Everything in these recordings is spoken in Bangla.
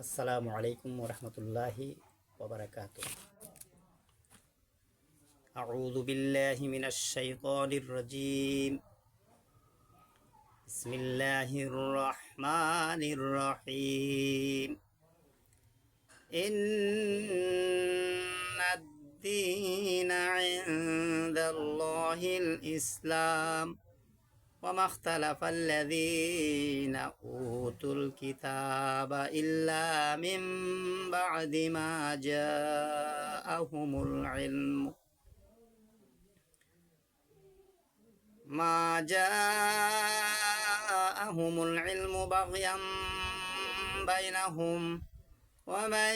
আসসালামু আলাইকুম ওরহমতুল্লাহি ওবারাকাতুহ। আউযু বিল্লাহি মিনাশ শাইতানির রাজীম। বিসমিল্লাহির রহমানির রহিম। ইন্নাদ দীনা ইনদাল্লাহিল ইসলাম وما اختلف الذين أوتوا الكتاب إلا من بعد ما جاءهم العلم بغيا بينهم ومن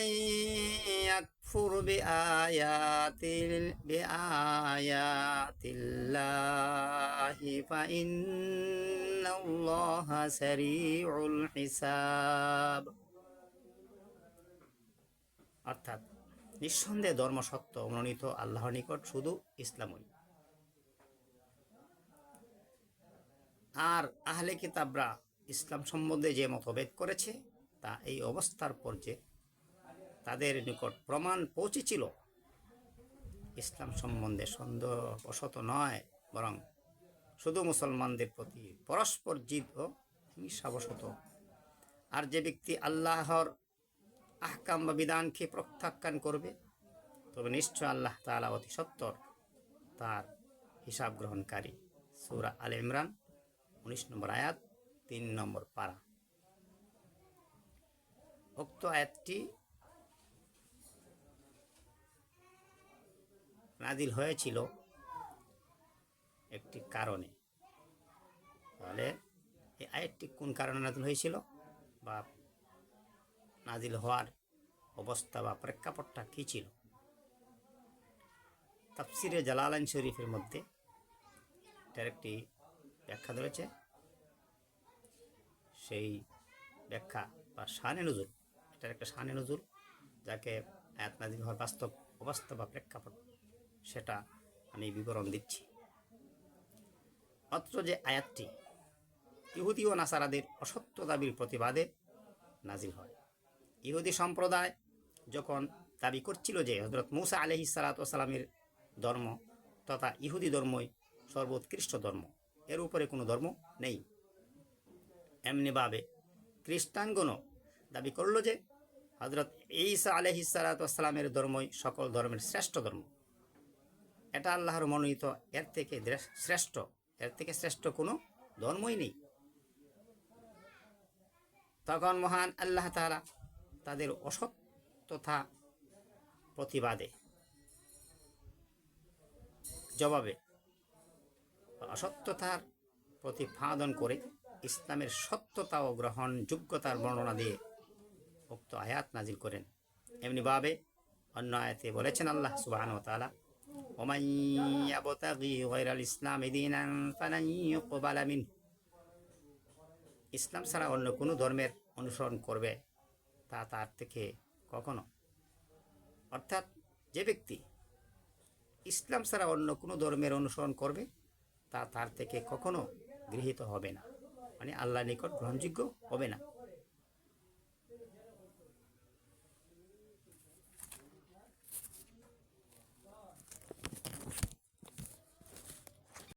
يكفر بآيات الله فإن الله سريع الحساب। অর্থাৎ নিঃসন্দেহে ধর্ম সত্য মনোনীত আল্লাহর নিকট শুধু ইসলামই। আর আহলে কিতাবরা ইসলাম সম্বন্ধে যে মতভেদ করেছে তা এই অবস্থার পর যে তাদের নিকট প্রমাণ পৌঁছেছিল ইসলাম সম্বন্ধে সন্দেহবশত নয়, বরং শুধু মুসলমানদের প্রতি পরস্পর জিদ ও হিংসাবশত। আর যে ব্যক্তি আল্লাহর আহকাম বা বিধানকে প্রত্যাখ্যান করবে তবে নিশ্চয় আল্লাহ তাআলা অতি সত্বর তার হিসাব গ্রহণকারী। সূরা আলে ইমরান 19 নম্বর আয়াত 3 নম্বর পারা। উক্ত আয়াতটি নাজিল হয়েছিল একটি কারণে। তাহলে এই আয়াতটি কোন কারণে নাজিল হয়েছিল বা নাজিল হওয়ার অবস্থা বা প্রেক্ষাপটটা কী ছিল? তাফসিরে জালালাইন শরীফের মধ্যে এটার একটি ব্যাখ্যা ধরেছে। সেই ব্যাখ্যা বা শানে নুজুল, এটার একটা শানে নুজুল যাকে আয়াত নাজিল হওয়ার বাস্তব অবস্থা বা প্রেক্ষাপট সেটা আমি বিবরণ দিচ্ছি। অত্র যে আয়াতটি ইহুদি ও নাসারাদের অসত্য দাবির প্রতিবাদে নাজিল হয়। ইহুদি সম্প্রদায় যখন দাবি করছিল যে হযরত মূসা আলাইহিস সালাতু ওয়াস সালামের ধর্ম তথা ইহুদি ধর্মই সর্বোৎকৃষ্ট ধর্ম, এর উপরে কোনো ধর্ম নেই, এমনিভাবে খ্রিস্টানগণও দাবি করল যে হযরত ঈসা আলাইহিস সালাতু ওয়াস সালামের ধর্মই সকল ধর্মের শ্রেষ্ঠ ধর্ম। এটা আল্লাহর মনোনীত, এর থেকে শ্রেষ্ঠ কোনো ধর্মই নেই। তখন মহান আল্লাহ তাআলা তাদের অসত্যতা প্রতিবাদে জবাবে অসত্যতার প্রতিপাদন করে ইসলামের সত্যতা ও গ্রহণযোগ্যতার বর্ণনা দিয়ে উক্ত আয়াত নাজিল করেন। এমনিভাবে অন্য আয়াতে বলেছেন আল্লাহ সুবহানাহু ওয়া তাআলা, ওমান ইয়াবতাগি গায়রাল ইসলামি দীনান ফালান ইউকবালা মিনহু, ইসলাম ছাড়া অন্য কোনো ধর্মের অনুসরণ করবে তা তার থেকে কখনো, অর্থাৎ যে ব্যক্তি ইসলাম ছাড়া অন্য কোনো ধর্মের অনুসরণ করবে তা তার থেকে কখনো গৃহীত হবে না, মানে আল্লাহর নিকট গ্রহণযোগ্য হবে না।